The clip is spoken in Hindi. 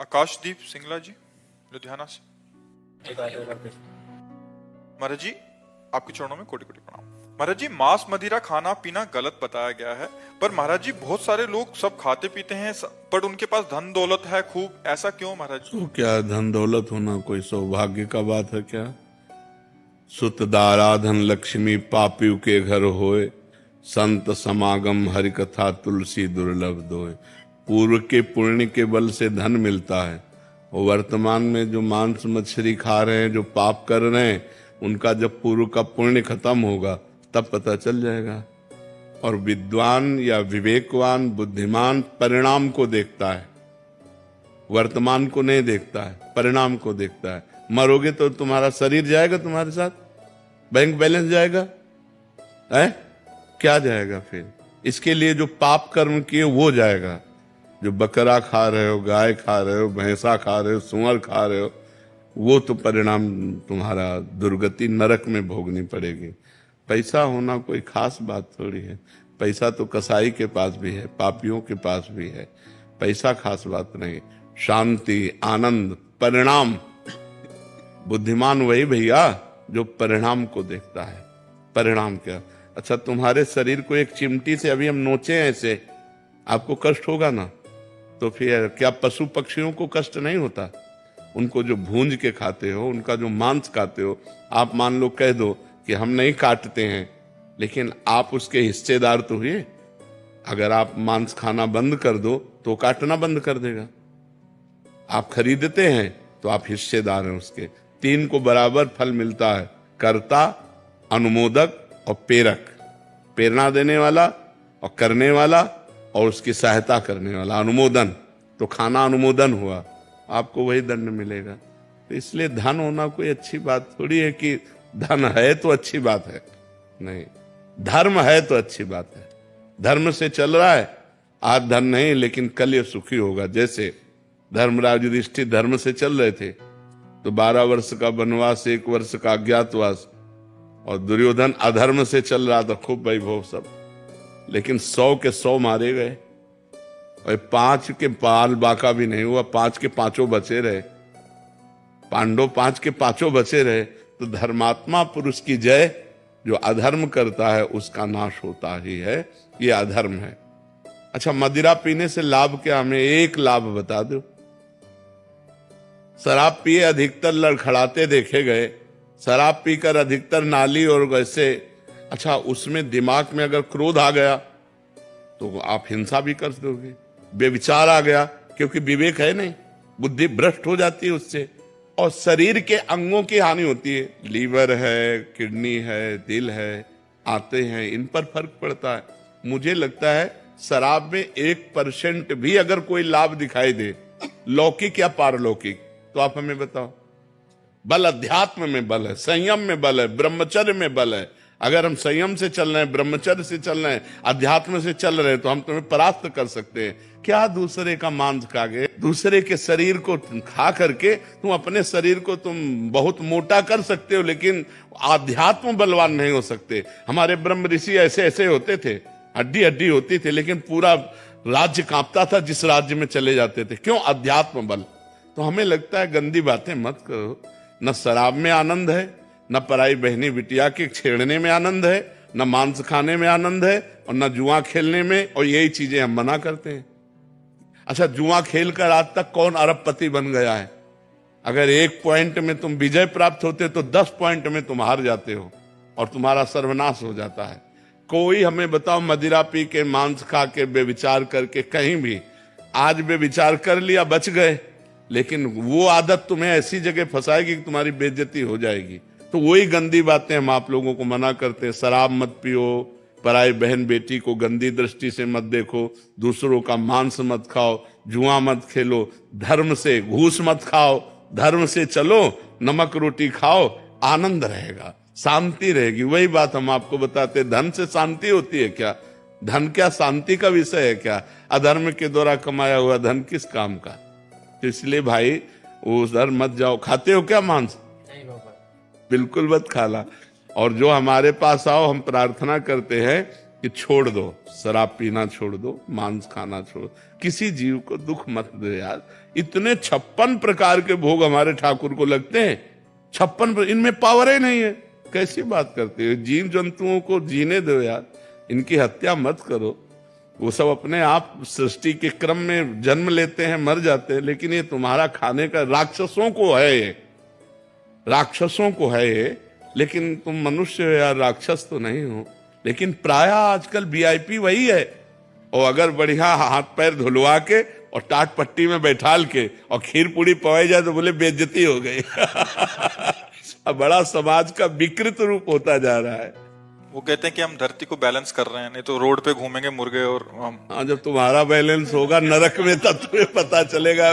आकाशदीप सिंगला जी, लुधियाना से। महाराज जी, आपके चरणों में कोटि कोटि प्रणाम। महाराज जी, मांस मदिरा खाना पीना गलत बताया गया है, पर महाराज जी बहुत सारे लोग सब खाते पीते हैं, पर उनके पास धन दौलत है खूब, ऐसा क्यों महाराज जी? तो क्या धन दौलत होना कोई सौभाग्य का बात है क्या? सुत दाराधन लक्ष्मी पापियों के घर होए, संत समागम हरि कथा तुलसी दुर्लभ दोए। पूर्व के पुण्य के बल से धन मिलता है, और वर्तमान में जो मांस मछली खा रहे हैं, जो पाप कर रहे हैं, उनका जब पूर्व का पुण्य खत्म होगा तब पता चल जाएगा। और विद्वान या विवेकवान बुद्धिमान परिणाम को देखता है, वर्तमान को नहीं देखता है, परिणाम को देखता है। मरोगे तो तुम्हारा शरीर जाएगा तुम्हारे साथ, बैंक बैलेंस जाएगा है, क्या जाएगा फिर? इसके लिए जो पाप कर्म किए वो जाएगा। जो बकरा खा रहे हो, गाय खा रहे हो, भैंसा खा रहे हो, सुअर खा रहे हो, वो तो परिणाम तुम्हारा दुर्गति नरक में भोगनी पड़ेगी। पैसा होना कोई खास बात थोड़ी है। पैसा तो कसाई के पास भी है, पापियों के पास भी है। पैसा खास बात नहीं। शांति, आनंद, परिणाम। बुद्धिमान वही भैया जो परिणाम को देखता है। परिणाम क्या? अच्छा, तुम्हारे शरीर को एक चिमटी से अभी हम नोचे ऐसे, आपको कष्ट होगा ना? तो फिर क्या पशु पक्षियों को कष्ट नहीं होता? उनको जो भूंज के खाते हो, उनका जो मांस खाते हो, आप मान लो कह दो कि हम नहीं काटते हैं, लेकिन आप उसके हिस्सेदार तो हुए। अगर आप मांस खाना बंद कर दो तो काटना बंद कर देगा। आप खरीदते हैं तो आप हिस्सेदार हैं उसके। तीन को बराबर फल मिलता है, कर्ता, अनुमोदक और प्रेरक। प्रेरणा देने वाला और करने वाला और उसकी सहायता करने वाला, अनुमोदन। तो खाना अनुमोदन हुआ, आपको वही दंड मिलेगा। तो इसलिए धन होना कोई अच्छी बात थोड़ी है कि धन है तो अच्छी बात है, नहीं। धर्म है तो अच्छी बात है। धर्म से चल रहा है, आज धन नहीं लेकिन कल ये सुखी होगा। जैसे धर्मराज युधिष्ठिर धर्म से चल रहे थे तो 12 वर्ष का वनवास, 1 वर्ष का अज्ञातवास, और दुर्योधन अधर्म से चल रहा था, खूब वैभव सब, लेकिन 100 के 100 मारे गए और 5 के पाल बाका भी नहीं हुआ, 5 के 5 बचे रहे। पांडव 5 के 5 बचे रहे। तो धर्मात्मा पुरुष की जय, जो अधर्म करता है उसका नाश होता ही है। ये अधर्म है। अच्छा, मदिरा पीने से लाभ क्या? हमें एक लाभ बता दो। शराब पिए अधिकतर लड़खड़ाते देखे गए। शराब पीकर अधिकतर नाली और वैसे, अच्छा, उसमें दिमाग में अगर क्रोध आ गया तो आप हिंसा भी कर दोगे। बेविचार आ गया, क्योंकि विवेक है नहीं, बुद्धि भ्रष्ट हो जाती है उससे, और शरीर के अंगों की हानि होती है। लीवर है, किडनी है, दिल है, आते हैं, इन पर फर्क पड़ता है। मुझे लगता है शराब में 1% भी अगर कोई लाभ दिखाई दे, लौकिक या पारलौकिक, तो आप हमें बताओ। बल अध्यात्म में बल है, संयम में बल है, ब्रह्मचर्य में बल है। अगर हम संयम से चल रहे हैं, ब्रह्मचर्य से चल रहे हैं, अध्यात्म से चल रहे हैं, तो हम तुम्हें परास्त कर सकते हैं। क्या दूसरे का मांस खा गए, दूसरे के शरीर को खा करके तुम अपने शरीर को तुम बहुत मोटा कर सकते हो, लेकिन आध्यात्म बलवान नहीं हो सकते। हमारे ब्रह्म ऋषि ऐसे ऐसे होते थे, हड्डी हड्डी होती थी, लेकिन पूरा राज्य कांपता था जिस राज्य में चले जाते थे। क्यों? अध्यात्म बल। तो हमें लगता है गंदी बातें मत करो। न शराब में आनंद है, न पराई बहनी बिटिया के छेड़ने में आनंद है, न मांस खाने में आनंद है, और न जुआ खेलने में, और यही चीजें हम मना करते हैं। अच्छा, जुआ खेलकर आज तक कौन अरबपति बन गया है? अगर 1 पॉइंट में तुम विजय प्राप्त होते तो 10 पॉइंट में तुम हार जाते हो और तुम्हारा सर्वनाश हो जाता है। कोई हमें बताओ, मदिरा पी के, मांस खा के, बेविचार करके, कहीं भी आज बेविचार कर लिया, बच गए, लेकिन वो आदत तुम्हें ऐसी जगह फंसाएगी कि तुम्हारी बेइज्जती हो जाएगी। तो वही गंदी बातें हम आप लोगों को मना करते हैं। शराब मत पियो, पराई बहन बेटी को गंदी दृष्टि से मत देखो, दूसरों का मांस मत खाओ, जुआ मत खेलो, धर्म से घूस मत खाओ, धर्म से चलो, नमक रोटी खाओ, आनंद रहेगा, शांति रहेगी। वही बात हम आपको बताते। धन से शांति होती है क्या? धन क्या शांति का विषय है क्या? अधर्म के द्वारा कमाया हुआ धन किस काम का? तो इसलिए भाई उधर मत जाओ। खाते हो क्या मांस? बिल्कुल मत खाला। और जो हमारे पास आओ, हम प्रार्थना करते हैं कि छोड़ दो, शराब पीना छोड़ दो, मांस खाना छोड़ दो, किसी जीव को दुख मत दो यार। इतने 56 प्रकार के भोग हमारे ठाकुर को लगते हैं, 56, इनमें पावर ही नहीं है। कैसी बात करते हो? जीव जंतुओं को जीने दो यार, इनकी हत्या मत करो। वो सब अपने आप सृष्टि के क्रम में जन्म लेते हैं, मर जाते हैं, लेकिन ये तुम्हारा खाने का, राक्षसों को है ये, राक्षसों को है ये, लेकिन तुम मनुष्य हो यार, राक्षस तो नहीं हो। लेकिन प्राय आजकल वीआईपी वही है, और अगर बढ़िया हाथ पैर धुलवा के और टाट पट्टी में बैठाल के और खीर पूड़ी पवाई जाए तो बोले बेइज्जती हो गई। अब बड़ा समाज का विकृत रूप होता जा रहा है। वो कहते हैं कि हम धरती को बैलेंस कर रहे हैं, नहीं तो रोड पे घूमेंगे मुर्गे और हम। हाँ, जब तुम्हारा बैलेंस होगा नरक में तब तुम्हें पता चलेगा।